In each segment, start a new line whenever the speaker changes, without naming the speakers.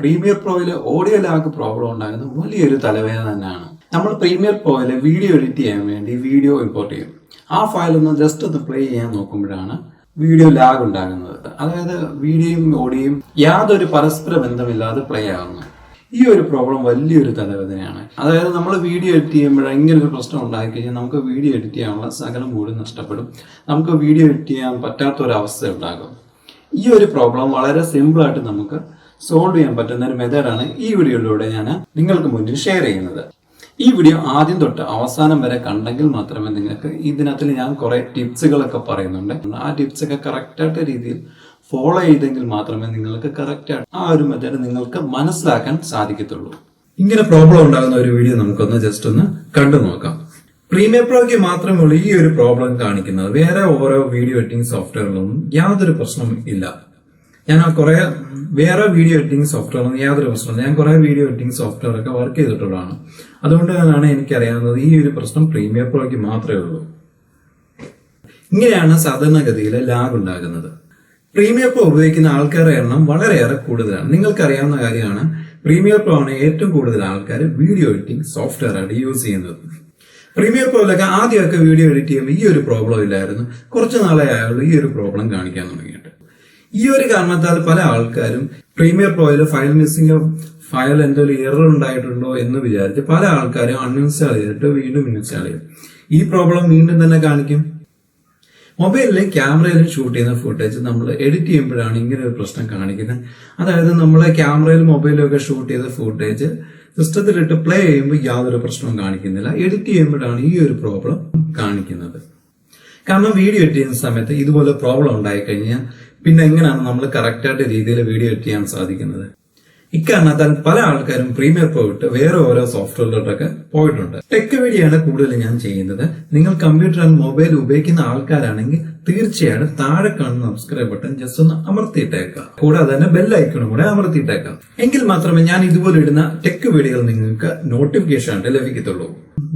Premier പ്രോയിൽ audio lag problem ഉണ്ടാകുന്ന വലിയൊരു തലവേദന തന്നെയാണ്. നമ്മൾ പ്രീമിയർ പ്രോയിൽ വീഡിയോ എഡിറ്റ് ചെയ്യാൻ വേണ്ടി വീഡിയോ ഇമ്പോർട്ട് ചെയ്യും. ആ ഫയൽ ഒന്ന് ജസ്റ്റ് ഒന്ന് പ്ലേ ചെയ്യാൻ നോക്കുമ്പോഴാണ് വീഡിയോ ലാഗ് ഉണ്ടാകുന്നത്. അതായത് വീഡിയോയും ഓഡിയോയും യാതൊരു പരസ്പര ബന്ധമില്ലാതെ പ്ലേ ആകുന്നു. ഈ ഒരു പ്രോബ്ലം വലിയൊരു തലവേദനയാണ്. അതായത് നമ്മൾ വീഡിയോ എഡിറ്റ് ചെയ്യുമ്പോൾ ഇങ്ങനൊരു പ്രശ്നം ഉണ്ടായിക്കഴിഞ്ഞാൽ നമുക്ക് വീഡിയോ എഡിറ്റ് ചെയ്യാനുള്ള സകലം കൂടി നഷ്ടപ്പെടും. നമുക്ക് വീഡിയോ എഡിറ്റ് ചെയ്യാൻ പറ്റാത്തൊരവസ്ഥ ഉണ്ടാകും. ഈ ഒരു പ്രോബ്ലം വളരെ സിമ്പിളായിട്ട് നമുക്ക് സോൾവ് ചെയ്യാൻ പറ്റുന്ന ഒരു മെത്തേഡാണ് ഈ വീഡിയോയിലൂടെ ഞാൻ നിങ്ങൾക്ക് മുന്നിൽ ഷെയർ ചെയ്യുന്നത്. ഈ വീഡിയോ ആദ്യം തൊട്ട് അവസാനം വരെ കണ്ടെങ്കിൽ മാത്രമേ നിങ്ങൾക്ക് ഇതിനകത്ത് ഞാൻ കുറേ ടിപ്സുകളൊക്കെ പറയുന്നുണ്ട്. ആ ടിപ്സൊക്കെ കറക്റ്റായിട്ട് രീതിയിൽ ഫോളോ ചെയ്തെങ്കിൽ മാത്രമേ നിങ്ങൾക്ക് കറക്റ്റായിട്ട് ആ ഒരു മെത്തേഡ് നിങ്ങൾക്ക് മനസ്സിലാക്കാൻ സാധിക്കത്തുള്ളൂ. ഇങ്ങനെ പ്രോബ്ലം ഉണ്ടാകുന്ന ഒരു വീഡിയോ നമുക്കൊന്ന് ജസ്റ്റ് ഒന്ന് കണ്ടു നോക്കാം. പ്രീമിയർ പ്രോയ്ക്ക് മാത്രമേ ഉള്ളൂ ഈ ഒരു പ്രോബ്ലം കാണിക്കുന്നത്. വേറെ ഓരോ വീഡിയോ എഡിറ്റിംഗ് സോഫ്റ്റ്വെയറിലൊന്നും യാതൊരു പ്രശ്നവും ഇല്ല. ഞാൻ വേറെ വീഡിയോ എഡിറ്റിംഗ് സോഫ്റ്റ്വെയർ യാതൊരു പ്രശ്നമില്ല. ഞാൻ കുറെ വീഡിയോ എഡിറ്റിംഗ് സോഫ്റ്റ്വെയർ ഒക്കെ വർക്ക് ചെയ്തിട്ടുള്ളതാണ്. അതുകൊണ്ട് തന്നെയാണ് എനിക്കറിയാവുന്നത് ഈ ഒരു പ്രശ്നം പ്രീമിയർ പ്രോയ്ക്ക് മാത്രമേ ഉള്ളൂ. ഇങ്ങനെയാണ് സാധാരണഗതിയിൽ ലാഗ് ഉണ്ടാകുന്നത്. പ്രീമിയർ പ്രോ ഉപയോഗിക്കുന്ന ആൾക്കാരുടെ എണ്ണം വളരെയേറെ കൂടുതലാണ്. നിങ്ങൾക്കറിയാവുന്ന കാര്യമാണ്, പ്രീമിയർ പ്രോ ആണ് ഏറ്റവും കൂടുതൽ ആൾക്കാർ വീഡിയോ എഡിറ്റിംഗ് സോഫ്റ്റ്വെയർ ആയിട്ട് യൂസ് ചെയ്യുന്നത്. പ്രീമിയർ പ്രോയിലൊക്കെ ആദ്യമൊക്കെ വീഡിയോ എഡിറ്റ് ചെയ്യുമ്പോൾ ഈ ഒരു പ്രോബ്ലം ഇല്ലായിരുന്നു. കുറച്ച് നാളെ ആയുള്ളൂ ഈ ഒരു പ്രോബ്ലം കാണിക്കാൻ തുടങ്ങിയിട്ട്. ഈ ഒരു കാരണത്താൽ പല ആൾക്കാരും പ്രീമിയർ പ്രോയിൽ ഫയൽ മിസ്സിംഗ്, ഫയൽ എന്തെങ്കിലും എറർ ഉണ്ടായിട്ടുണ്ടോ എന്ന് വിചാരിച്ച് പല ആൾക്കാരും അൺഇൻസ്റ്റാൾ ചെയ്തിട്ട് വീണ്ടും ഇൻസ്റ്റാൾ ചെയ്യും. ഈ പ്രോബ്ലം വീണ്ടും തന്നെ കാണിക്കും. മൊബൈലിലും ക്യാമറയിലും ഷൂട്ട് ചെയ്യുന്ന ഫുട്ടേജ് നമ്മൾ എഡിറ്റ് ചെയ്യുമ്പോഴാണ് ഇങ്ങനെ ഒരു പ്രശ്നം കാണിക്കുന്നത്. അതായത് നമ്മളെ ക്യാമറയിലും മൊബൈലിലും ഒക്കെ ഷൂട്ട് ചെയ്ത ഫുട്ടേജ് സിസ്റ്റത്തിലിട്ട് പ്ലേ ചെയ്യുമ്പോൾ യാതൊരു പ്രശ്നവും കാണിക്കുന്നില്ല. എഡിറ്റ് ചെയ്യുമ്പോഴാണ് ഈ ഒരു പ്രോബ്ലം കാണിക്കുന്നത്. കാരണം വീഡിയോ എഡിറ്റ് ചെയ്യുന്ന സമയത്ത് ഇതുപോലെ പ്രോബ്ലം ഉണ്ടായിക്കഴിഞ്ഞാൽ പിന്നെ എങ്ങനെയാണ് നമ്മൾ കറക്റ്റായിട്ട് രീതിയിൽ വീഡിയോ എഡിറ്റ് ചെയ്യാൻ സാധിക്കുന്നത്? ഇക്കാരണത്താൽ പല ആൾക്കാരും പ്രീമിയർ പ്രോ വിട്ട് വേറെ ഓരോ സോഫ്റ്റ്വെയറിലോട്ടൊക്കെ പോയിട്ടുണ്ട്. ടെക് വീഡിയോ ആണ് കൂടുതൽ ഞാൻ ചെയ്യുന്നത്. നിങ്ങൾ കമ്പ്യൂട്ടർ ആൻഡ് മൊബൈൽ ഉപയോഗിക്കുന്ന ആൾക്കാരാണെങ്കിൽ തീർച്ചയായിട്ടും താഴെ കാണുന്ന സബ്സ്ക്രൈബ് ബട്ടൺ ജസ്റ്റ് ഒന്ന് അമർത്തിയിട്ടേക്കാം. കൂടാതെ തന്നെ ബെൽ ഐക്കണും കൂടെ അമർത്തിയിട്ടേക്കാം. എങ്കിൽ മാത്രമേ ഞാൻ ഇതുപോലെ ഇടുന്ന ടെക് വീഡിയോകൾ നിങ്ങൾക്ക് നോട്ടിഫിക്കേഷൻ ആയിട്ട് ലഭിക്കത്തുള്ളൂ.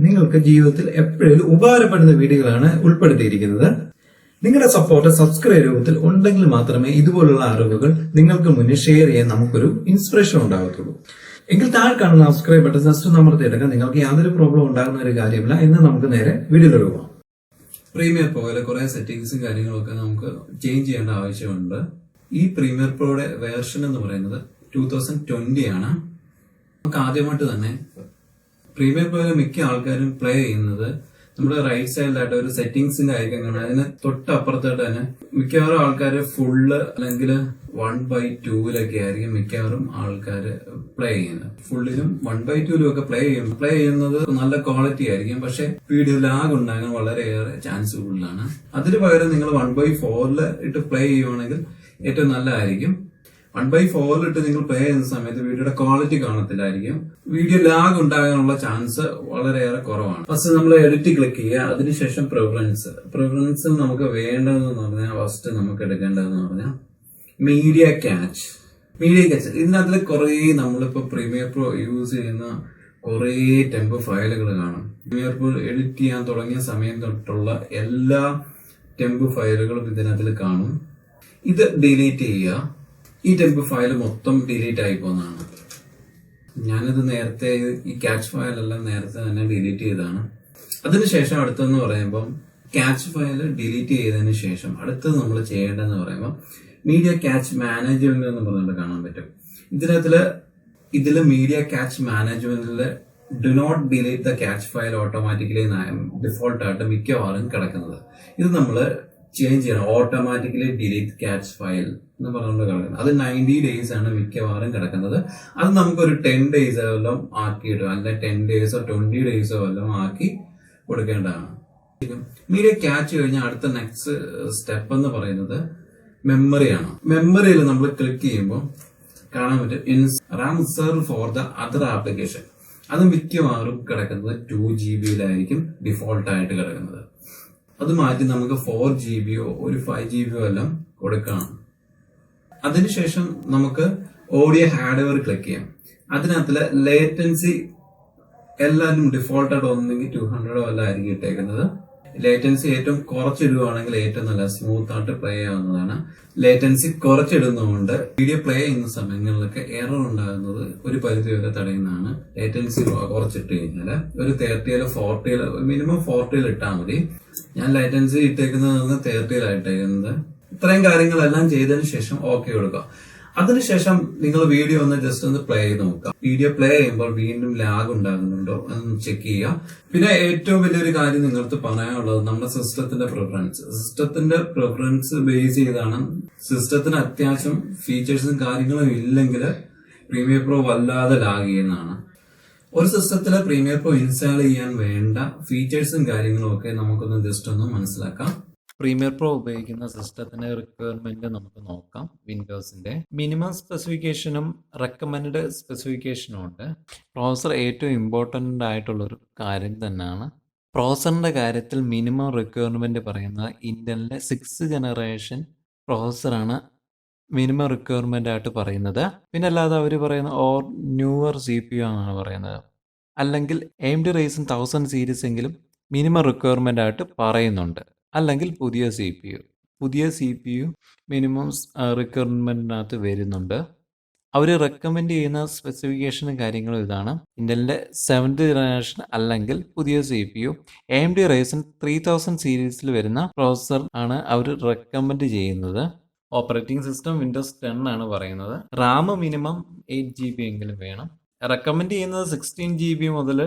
നിങ്ങൾക്ക് ജീവിതത്തിൽ എപ്പോഴും ഉപകാരപ്പെടുന്ന വീഡിയോകളാണ് ഉൾപ്പെടുത്തിയിരിക്കുന്നത്. നിങ്ങളുടെ സപ്പോർട്ട് സബ്സ്ക്രൈബ് രൂപത്തിൽ ഉണ്ടെങ്കിൽ മാത്രമേ ഇതുപോലുള്ള അറിവുകൾ നിങ്ങൾക്ക് മുന്നിൽ ഷെയർ ചെയ്യാൻ നമുക്കൊരു ഇൻസ്പിറേഷൻ ഉണ്ടാകത്തുള്ളൂ. എങ്കിൽ താഴെ കാണുന്ന സബ്സ്ക്രൈബ് ബട്ടൺ ജസ്റ്റ് അമർത്തിയെടുക്കാൻ നിങ്ങൾക്ക് യാതൊരു പ്രോബ്ലം ഉണ്ടാകുന്ന ഒരു കാര്യമില്ല. എന്ന് നമുക്ക് നേരെ വീഡിയോയിലേക്ക് പോകാം. പ്രീമിയർ പ്രോയിലെ കുറെ സെറ്റിംഗ്സും കാര്യങ്ങളൊക്കെ നമുക്ക് ചേഞ്ച് ചെയ്യേണ്ട ആവശ്യമുണ്ട്. ഈ പ്രീമിയർ പ്രോയുടെ വേർഷൻ എന്ന് പറയുന്നത് 2020 ആണ്. നമുക്ക് ആദ്യമായിട്ട് തന്നെ പ്രീമിയർ പ്രോയിലെ മിക്ക ആൾക്കാരും പ്ലേ ചെയ്യുന്നത് നമ്മുടെ റൈറ്റ് സൈഡിലായിട്ട് ഒരു സെറ്റിംഗ്സിന്റെ ഐക്കൺ കാണാം. അതിന് തൊട്ടപ്പുറത്തായിട്ട് തന്നെ മിക്കവാറും ആൾക്കാർ ഫുള്ള് അല്ലെങ്കിൽ 1/2 ആയിരിക്കും മിക്കവാറും ആൾക്കാർ പ്ലേ ചെയ്യുന്നത്. ഫുള്ളിലും 1/2 ഒക്കെ പ്ലേ ചെയ്യുന്നത് നല്ല ക്വാളിറ്റി ആയിരിക്കും. പക്ഷെ വീഡിയോ ലാഗ് ഉണ്ടാകാൻ വളരെയേറെ ചാൻസ് കൂടുതലാണ്. അതിന് പകരം നിങ്ങൾ 1/4 ഇട്ട് പ്ലേ ചെയ്യുവാണെങ്കിൽ ഏറ്റവും നല്ലതായിരിക്കും. 1/4 ഇട്ട് നിങ്ങൾ പ്ലേ ചെയ്യുന്ന സമയത്ത് വീഡിയോയുടെ ക്വാളിറ്റി കാണത്തില്ലായിരിക്കും. വീഡിയോ ലാഗ് ഉണ്ടാകാനുള്ള ചാൻസ് വളരെയേറെ കുറവാണ്. ഫസ്റ്റ് നമ്മൾ എഡിറ്റ് ക്ലിക്ക് ചെയ്യുക. അതിനുശേഷം പ്രിഫറൻസ് നമുക്ക് വേണ്ടതെന്ന് പറഞ്ഞാൽ ഫസ്റ്റ് നമുക്ക് എടുക്കേണ്ടതെന്ന് പറഞ്ഞാൽ മീഡിയ ക്യാച്ച്. ഇതിനകത്ത് കുറെ നമ്മളിപ്പോ പ്രീമിയർ പ്രോ യൂസ് ചെയ്യുന്ന കുറെ ടെമ്പ് ഫയലുകൾ കാണും. പ്രീമിയർ പ്രോ എഡിറ്റ് ചെയ്യാൻ തുടങ്ങിയ സമയം തൊട്ടുള്ള എല്ലാ ടെമ്പ് ഫയലുകളും ഇതിനകത്ത് കാണും. ഇത് ഡിലീറ്റ് ചെയ്യുക. ഈ ടെമ്പ് ഫയൽ മൊത്തം ഡിലീറ്റ് ആയി പോകുന്നതാണ്. ഞാനിത് നേരത്തെ ഈ ക്യാച്ച് ഫയലെല്ലാം നേരത്തെ തന്നെ ഡിലീറ്റ് ചെയ്തതാണ്. അതിനുശേഷം അടുത്തെന്ന് പറയുമ്പോൾ ക്യാച്ച് ഫയൽ ഡിലീറ്റ് ചെയ്തതിന് ശേഷം അടുത്തത് നമ്മൾ ചെയ്യേണ്ടതെന്ന് പറയുമ്പോൾ മീഡിയ ക്യാച്ച് മാനേജ്മെന്റ് എന്ന് പറഞ്ഞിട്ട് കാണാൻ പറ്റും. ഇതില് മീഡിയ ക്യാച്ച് മാനേജ്മെന്റില് do not delete the cache file automatically default ആയിട്ട് മിക്കവാറും കിടക്കുന്നത്. ഇത് നമ്മൾ ചേഞ്ച് ചെയ്യണം. ഓട്ടോമാറ്റിക്കലി ഡിലീറ്റ് ക്യാച്ച് ഫയൽ എന്ന് പറഞ്ഞുകൊണ്ട് കിടക്കുന്നത്. അത് 90 days ആണ് മിക്കവാറും കിടക്കുന്നത്. അത് നമുക്കൊരു 10 days വല്ലതും ആക്കിയിടുക, അല്ലെങ്കിൽ 10 days 20 days വല്ലതും ആക്കി കൊടുക്കേണ്ടതാണ്. മീഡിയ ക്യാച്ച് കഴിഞ്ഞാൽ അടുത്ത നെക്സ്റ്റ് സ്റ്റെപ്പ് എന്ന് പറയുന്നത് മെമ്മറിയാണ്. മെമ്മറിയിൽ നമ്മൾ ക്ലിക്ക് ചെയ്യുമ്പോൾ കാണാൻ പറ്റും Ram reserve for the other application. അത് മിക്കവാറും കിടക്കുന്നത് 2 GB ഡിഫോൾട്ട് ആയിട്ട് കിടക്കുന്നത്. അത് മാറ്റി നമുക്ക് 4 GB ഒരു 5 GB എല്ലാം കൊടുക്കണം. അതിനുശേഷം നമുക്ക് ഓഡിയോ ഹാർഡ്വെയർ ക്ലിക്ക് ചെയ്യാം. അതിനകത്തില് ലേറ്റൻസി എല്ലാവരും ഡിഫോൾട്ടായിട്ട് ഒന്നെങ്കിൽ 200 അല്ല ആയിരിക്കും ഇട്ടേക്കുന്നത്. ലേറ്റൻസി ഏറ്റവും കുറച്ചിടുകയാണെങ്കിൽ ഏറ്റവും നല്ല സ്മൂത്ത് ആയിട്ട് പ്ലേ ആവുന്നതാണ്. ലേറ്റൻസി കുറച്ചിടുന്നതുകൊണ്ട് വീഡിയോ പ്ലേ ചെയ്യുന്ന സമയങ്ങളിലൊക്കെ എറർ ഉണ്ടാകുന്നത് ഒരു പരിധി വരെ തടയുന്നതാണ്. ലേറ്റൻസി കുറച്ചിട്ട് കഴിഞ്ഞാൽ ഒരു 30 40 മിനിമം 40 ഇട്ടാൽ മതി. ഞാൻ ലേറ്റൻസി ഇട്ടേക്കുന്നത് 30 ഇട്ടേക്കുന്നത്. ഇത്രയും കാര്യങ്ങളെല്ലാം ചെയ്തതിനു ശേഷം ഓക്കെ കൊടുക്കുക. അതിനുശേഷം നിങ്ങൾ വീഡിയോ ഒന്ന് ജസ്റ്റ് ഒന്ന് പ്ലേ ചെയ്ത് നോക്കുക. വീഡിയോ പ്ലേ ചെയ്യുമ്പോൾ വീണ്ടും ലാഗ് ഉണ്ടാകുന്നുണ്ടോ എന്ന് ചെക്ക് ചെയ്യുക. പിന്നെ ഏറ്റവും വലിയൊരു കാര്യം നിങ്ങൾക്ക് പറയാനുള്ളത് നമ്മുടെ സിസ്റ്റത്തിന്റെ പ്രിഫറൻസ് ബേസ് ചെയ്താണ്. സിസ്റ്റത്തിന് അത്യാവശ്യം ഫീച്ചേഴ്സും കാര്യങ്ങളും ഇല്ലെങ്കിൽ പ്രീമിയർ പ്രോ വല്ലാതെ ലാഗ് ചെയ്യുന്നതാണ്. ഒരു സിസ്റ്റത്തിലെ പ്രീമിയർ പ്രോ ഇൻസ്റ്റാൾ ചെയ്യാൻ വേണ്ട ഫീച്ചേഴ്സും കാര്യങ്ങളും ഒക്കെ നമുക്കൊന്ന് ജസ്റ്റ് ഒന്ന് മനസ്സിലാക്കാം.
പ്രീമിയർ പ്രോ ഉപയോഗിക്കുന്ന സിസ്റ്റത്തിന്റെ റിക്വയർമെന്റ് നമുക്ക് നോക്കാം. വിൻഡോസിന്റെ മിനിമം സ്പെസിഫിക്കേഷനും റെക്കമെൻഡ് സ്പെസിഫിക്കേഷനും ഉണ്ട്. പ്രോസസർ ഏറ്റവും ഇമ്പോർട്ടൻ്റ് ആയിട്ടുള്ളൊരു കാര്യം തന്നെയാണ്. പ്രോസസറിന്റെ കാര്യത്തിൽ മിനിമം റിക്വയർമെന്റ് പറയുന്നത് ഇന്റലിന്റെ 6th ജനറേഷൻ പ്രോസസറാണ് മിനിമം റിക്വയർമെന്റ് ആയിട്ട് പറയുന്നത്. പിന്നെ അല്ലാതെ അവർ പറയുന്ന ഓർ ന്യൂവർ CPU ആണ് പറയുന്നത്. അല്ലെങ്കിൽ AMD Ryzen 1000 സീരീസ് എങ്കിലും മിനിമം റിക്വയർമെന്റ് ആയിട്ട് പറയുന്നുണ്ട്. അല്ലെങ്കിൽ പുതിയ CPU മിനിമം റിക്വയർമെന്റിനകത്ത് വരുന്നുണ്ട്. അവർ റെക്കമെൻഡ് ചെയ്യുന്ന സ്പെസിഫിക്കേഷനും കാര്യങ്ങളും ഇതാണ്. ഇന്റലിന്റെ 7th ജനറേഷൻ അല്ലെങ്കിൽ പുതിയ CPU AMD Ryzen 3000 സീരീസിൽ വരുന്ന പ്രോസസർ ആണ് അവർ റെക്കമെൻഡ് ചെയ്യുന്നത്. ഓപ്പറേറ്റിംഗ് സിസ്റ്റം വിൻഡോസ് 10 ആണ് പറയുന്നത്. റാം മിനിമം 8GB എങ്കിലും വേണം. റെക്കമെൻഡ് ചെയ്യുന്നത് 16GB മുതൽ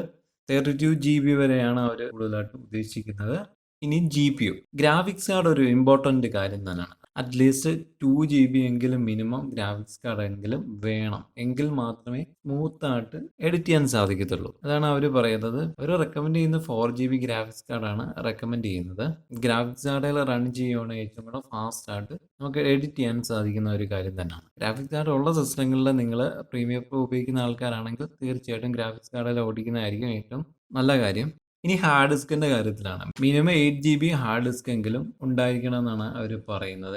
32GB വരെയാണ് അവർ കൂടുതലായിട്ട് ഉദ്ദേശിക്കുന്നത്. ഇനി GPU ഗ്രാഫിക്സ് കാർഡ് ഒരു ഇമ്പോർട്ടൻ്റ് കാര്യം തന്നെയാണ്. അറ്റ്ലീസ്റ്റ് 2GB എങ്കിലും മിനിമം ഗ്രാഫിക്സ് കാർഡ് എങ്കിലും വേണം. എങ്കിൽ മാത്രമേ സ്മൂത്ത് ആയിട്ട് എഡിറ്റ് ചെയ്യാൻ സാധിക്കത്തുള്ളൂ. അതാണ് അവർ പറയുന്നത്. അവർ റെക്കമെൻഡ് ചെയ്യുന്ന 4GB ഗ്രാഫിക്സ് കാർഡാണ് റെക്കമെൻഡ് ചെയ്യുന്നത്. ഗ്രാഫിക്സ് കാർഡിൽ റൺ ചെയ്യുകയാണെങ്കിൽ ഏറ്റവും കൂടെ ഫാസ്റ്റ് ആയിട്ട് നമുക്ക് എഡിറ്റ് ചെയ്യാൻ സാധിക്കുന്ന ഒരു കാര്യം തന്നെയാണ്. ഗ്രാഫിക്സ് കാർഡ് ഉള്ള സിസ്റ്റങ്ങളിൽ നിങ്ങൾ പ്രീമിയർ പ്രോ ഉപയോഗിക്കുന്ന ആൾക്കാരാണെങ്കിൽ തീർച്ചയായിട്ടും ഗ്രാഫിക്സ് കാർഡിൽ ഓടിക്കുന്നതായിരിക്കും ഏറ്റവും നല്ല കാര്യം. ഇനി ഹാർഡ് ഡിസ്കിന്റെ കാര്യത്തിലാണ് മിനിമം 8GB ഹാർഡ് ഡിസ്ക് എങ്കിലും ഉണ്ടായിരിക്കണം എന്നാണ് അവർ പറയുന്നത്.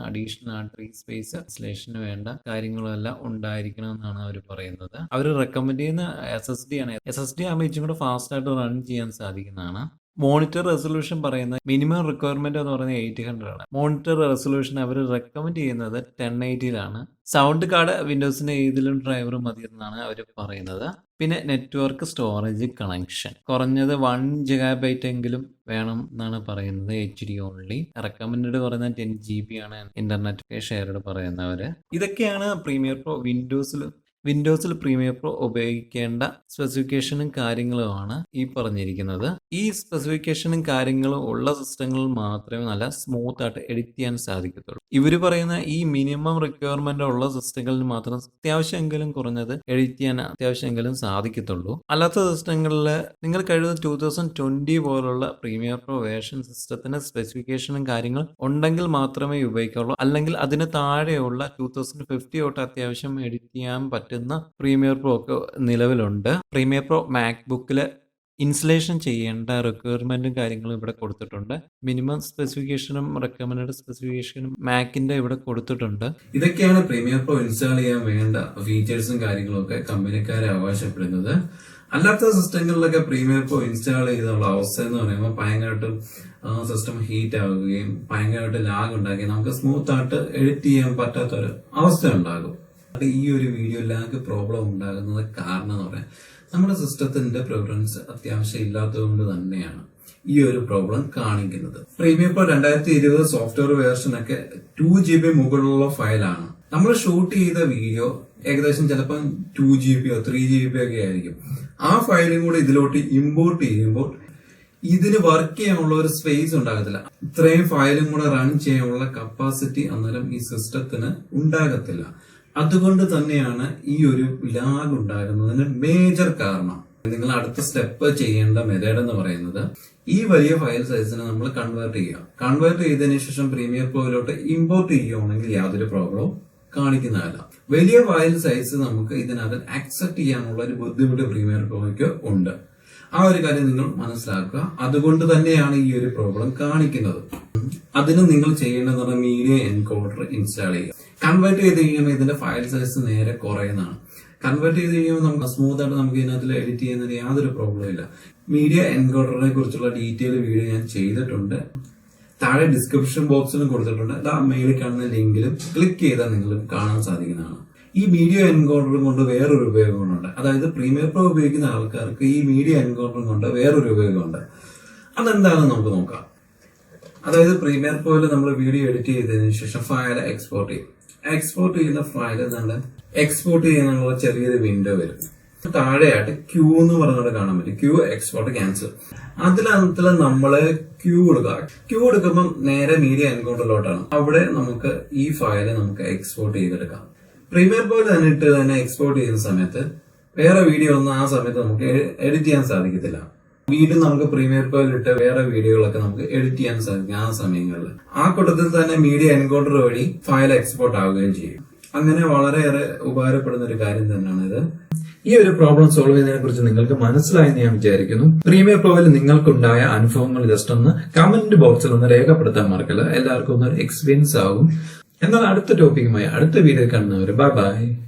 അഡീഷണൽ ആയിട്ട് സ്പേസ് ഇൻസ്റ്റലേഷന് വേണ്ട കാര്യങ്ങളെല്ലാം ഉണ്ടായിരിക്കണം എന്നാണ് അവർ പറയുന്നത്. അവർ റെക്കമെൻഡ് ചെയ്യുന്ന SSD ആണ്. SSD ആകുമ്പോൾ ഇച്ചും കൂടെ ഫാസ്റ്റ് ആയിട്ട് റൺ ചെയ്യാൻ സാധിക്കുന്നതാണ്. മോണിറ്റർ റെസൊല്യൂഷൻ പറയുന്നത് മിനിമം റിക്വയർമെന്റ് എന്ന് പറയുന്നത് 800 ആണ്. മോണിറ്റർ റെസൊല്യൂഷൻ അവർ റെക്കമെൻഡ് ചെയ്യുന്നത് 1080 സൗണ്ട് കാർഡ് വിൻഡോസിന്റെ ഏതിലും ഡ്രൈവർ മതി എന്നാണ് അവർ പറയുന്നത്. പിന്നെ നെറ്റ്വർക്ക് സ്റ്റോറേജ് കണക്ഷൻ കുറഞ്ഞത് 1GB എങ്കിലും വേണം എന്നാണ് പറയുന്നത്. HD only. റെക്കമെൻഡ് പറയുന്നത് 10GB ആണ് ഇന്റർനെറ്റ് ഷെയർഡ് പറയുന്നവര്. ഇതൊക്കെയാണ് പ്രീമിയർ പ്രോ വിൻഡോസിൽ പ്രീമിയർ പ്രോ ഉപയോഗിക്കേണ്ട സ്പെസിഫിക്കേഷനും കാര്യങ്ങളുമാണ് ഈ പറഞ്ഞിരിക്കുന്നത്. ഈ സ്പെസിഫിക്കേഷനും കാര്യങ്ങളും ഉള്ള സിസ്റ്റങ്ങളിൽ മാത്രമേ നല്ല സ്മൂത്ത് ആയിട്ട് എഡിറ്റ് ചെയ്യാൻ സാധിക്കത്തുള്ളൂ. ഇവർ പറയുന്ന ഈ മിനിമം റിക്വയർമെന്റ് ഉള്ള സിസ്റ്റങ്ങളിൽ മാത്രം അത്യാവശ്യമെങ്കിലും കുറഞ്ഞത് എഡിറ്റ് ചെയ്യാൻ അത്യാവശ്യമെങ്കിലും സാധിക്കത്തുള്ളൂ. അല്ലാത്ത സിസ്റ്റങ്ങളിൽ നിങ്ങൾ കഴിയുന്ന 2020 പോലുള്ള പ്രീമിയർ പ്രോ വേർഷൻ സിസ്റ്റത്തിന് സ്പെസിഫിക്കേഷനും കാര്യങ്ങളും ഉണ്ടെങ്കിൽ മാത്രമേ ഉപയോഗിക്കാവുള്ളൂ. അല്ലെങ്കിൽ അതിന് താഴെയുള്ള 2050 തൊട്ട് അത്യാവശ്യം എഡിറ്റ് ചെയ്യാൻ പറ്റുന്ന പ്രീമിയർ പ്രോ ഒക്കെ നിലവിലുണ്ട്. പ്രീമിയർ പ്രോ മാക്ബുക്കിൽ ഇൻസ്റ്റലേഷൻ ചെയ്യേണ്ട റിക്വയർമെന്റും കാര്യങ്ങളും ഇവിടെ കൊടുത്തിട്ടുണ്ട്. മിനിമം സ്പെസിഫിക്കേഷനും റെക്കമെൻഡ് സ്പെസിഫിക്കേഷനും മാക്കിന്റെ ഇവിടെ കൊടുത്തിട്ടുണ്ട്.
ഇതൊക്കെയാണ് പ്രീമിയർ പ്രോ ഇൻസ്റ്റാൾ ചെയ്യാൻ വേണ്ട ഫീച്ചേഴ്സും കാര്യങ്ങളും ഒക്കെ കമ്പനിക്കാരെ അവകാശപ്പെടുന്നത്. അല്ലാത്ത സിസ്റ്റങ്ങളിലൊക്കെ പ്രീമിയർ പ്രോ ഇൻസ്റ്റാൾ ചെയ്തുള്ള അവസ്ഥ എന്ന് പറയുമ്പോൾ ഭയങ്കരമായിട്ട് സിസ്റ്റം ഹീറ്റ് ആവുകയും ഭയങ്കരമായിട്ട് ലാഗ് ഉണ്ടാക്കുകയും നമുക്ക് സ്മൂത്ത് ആയിട്ട് എഡിറ്റ് ചെയ്യാൻ പറ്റാത്തൊരു അവസ്ഥ ഉണ്ടാകും. ഈ ഒരു വീഡിയോ ലാഗ് പ്രോബ്ലം ഉണ്ടാകുന്നത് കാരണം എന്ന് പറയാം നമ്മുടെ സിസ്റ്റത്തിന്റെ പ്രിഫറൻസ് അത്യാവശ്യം ഇല്ലാത്തത് കൊണ്ട് തന്നെയാണ് ഈ ഒരു പ്രോബ്ലം കാണിക്കുന്നത്. പ്രീമിയർ പ്രോ 2020 സോഫ്റ്റ്വെയർ വേർഷൻ ഒക്കെ 2GB മുകളിലുള്ള ഫയലാണ്. നമ്മൾ ഷൂട്ട് ചെയ്ത വീഡിയോ ഏകദേശം ചിലപ്പോൾ 2GB 3GB ഒക്കെ ആയിരിക്കും. ആ ഫയലും കൂടെ ഇതിലോട്ട് ഇമ്പോർട്ട് ചെയ്യുമ്പോൾ ഇതിന് വർക്ക് ചെയ്യാനുള്ള ഒരു സ്പേസ് ഉണ്ടാകത്തില്ല. ഇത്രയും ഫയലും കൂടെ റൺ ചെയ്യാനുള്ള കപ്പാസിറ്റി അന്നേരം ഈ സിസ്റ്റത്തിന് ഉണ്ടാകത്തില്ല. അതുകൊണ്ട് തന്നെയാണ് ഈ ഒരു ലാഗ് ഉണ്ടാകുന്നതിന് മേജർ കാരണം. നിങ്ങൾ അടുത്ത സ്റ്റെപ്പ് ചെയ്യേണ്ട മെത്തേഡ് എന്ന് പറയുന്നത് ഈ വലിയ ഫയൽ സൈസിനെ നമ്മൾ കൺവേർട്ട് ചെയ്യുക. കൺവേർട്ട് ചെയ്തതിനു ശേഷം പ്രീമിയർ പ്രോയിലോട്ട് ഇമ്പോർട്ട് ചെയ്യുകയാണെങ്കിൽ യാതൊരു പ്രോബ്ലവും കാണിക്കുന്നതല്ല. വലിയ ഫയൽ സൈസ് നമുക്ക് ഇതിനകത്ത് അക്സെപ്റ്റ് ചെയ്യാനുള്ള ഒരു ബുദ്ധിമുട്ട് പ്രീമിയർ പ്രോയ്ക്ക് ഉണ്ട്. ആ ഒരു കാര്യം നിങ്ങൾ മനസ്സിലാക്കുക. അതുകൊണ്ട് തന്നെയാണ് ഈ ഒരു പ്രോബ്ലം കാണിക്കുന്നത്. അതിന് നിങ്ങൾ ചെയ്യേണ്ടത് മീഡിയ എൻകോഡർ ഇൻസ്റ്റാൾ ചെയ്യുക. കൺവേർട്ട് ചെയ്ത് കഴിയുമ്പോൾ ഇതിന്റെ ഫയൽ സൈസ് നേരെ കുറയുന്നതാണ്. കൺവേർട്ട് ചെയ്ത് കഴിയുമ്പോൾ നമുക്ക് സ്മൂത്ത് ആയിട്ട് നമുക്ക് ഇതിനകത്ത് എഡിറ്റ് ചെയ്യുന്നതിന് യാതൊരു പ്രോബ്ലം ഇല്ല. മീഡിയ എൻകോഡറിനെ കുറിച്ചുള്ള ഡീറ്റെയിൽ വീഡിയോ ഞാൻ ചെയ്തിട്ടുണ്ട്. താഴെ ഡിസ്ക്രിപ്ഷൻ ബോക്സിലും കൊടുത്തിട്ടുണ്ട്. മെയിലിൽ കാണുന്ന ലിങ്കിലും ക്ലിക്ക് ചെയ്താൽ നിങ്ങൾക്ക് കാണാൻ സാധിക്കുന്നതാണ്. ഈ വീഡിയോ എൻകോഡറും കൊണ്ട് വേറൊരു ഉപയോഗമുണ്ട്. അതായത് പ്രീമിയർ പ്രോ ഉപയോഗിക്കുന്ന ആൾക്കാർക്ക് ഈ മീഡിയ എൻകോഡറും കൊണ്ട് വേറൊരു ഉപയോഗമുണ്ട്. അതെന്താണെന്ന് നമുക്ക് നോക്കാം. അതായത് പ്രീമിയർ പ്രോയിൽ നമ്മൾ വീഡിയോ എഡിറ്റ് ചെയ്തതിനു ശേഷം ഫയൽ എക്സ്പോർട്ട് ചെയ്യും. എക്സ്പോർട്ട് ചെയ്യുന്ന ഫയൽ നമ്മൾ എക്സ്പോർട്ട് ചെയ്യാനുള്ള ചെറിയൊരു വിൻഡോ വരും. താഴെയായിട്ട് ക്യൂ എന്ന് പറഞ്ഞിട്ട് കാണാൻ പറ്റും. Queue export cancel. അതിനകത്ത് നമ്മള് ക്യൂ കൊടുക്കുക. ക്യൂ എടുക്കുമ്പോൾ നേരെ മീഡിയ എൻകോഡറിലോട്ടാണ്. അവിടെ നമുക്ക് ഈ ഫയൽ നമുക്ക് എക്സ്പോർട്ട് ചെയ്തെടുക്കാം. പ്രീമിയർ പ്രോയിൽ തന്നെ ഇട്ട് തന്നെ എക്സ്പോർട്ട് ചെയ്യുന്ന സമയത്ത് വേറെ വീഡിയോ ഒന്നും ആ സമയത്ത് നമുക്ക് എഡിറ്റ് ചെയ്യാൻ സാധിക്കത്തില്ല. വീണ്ടും നമുക്ക് പ്രീമിയർ പ്രോയിൽ ഇട്ട് വേറെ വീഡിയോകളൊക്കെ നമുക്ക് എഡിറ്റ് ചെയ്യാൻ സാധിക്കും ആ സമയങ്ങളിൽ. ആ കൂട്ടത്തിൽ തന്നെ മീഡിയ എൻകോഡർ വഴി ഫയൽ എക്സ്പോർട്ട് ആവുകയും ചെയ്യും. അങ്ങനെ വളരെയേറെ ഉപകാരപ്പെടുന്ന ഒരു കാര്യം തന്നെയാണ് ഇത്. ഈ ഒരു പ്രോബ്ലം സോൾവ് ചെയ്യുന്നതിനെ കുറിച്ച് നിങ്ങൾക്ക് മനസ്സിലായെന്ന് ഞാൻ വിചാരിക്കുന്നു. പ്രീമിയർ പ്രോയിൽ നിങ്ങൾക്കുണ്ടായ അനുഭവങ്ങൾ ജസ്റ്റ് ഒന്ന് കമന്റ് ബോക്സിൽ ഒന്ന് രേഖപ്പെടുത്താൻ മറക്കല്ല. എല്ലാവർക്കും ഒന്ന് എക്സ്പീരിയൻസ് ആകും. എന്നാൽ അടുത്ത ടോപ്പിക്കുമായി അടുത്ത വീഡിയോ കാണുന്നവര് ബൈ ബൈ.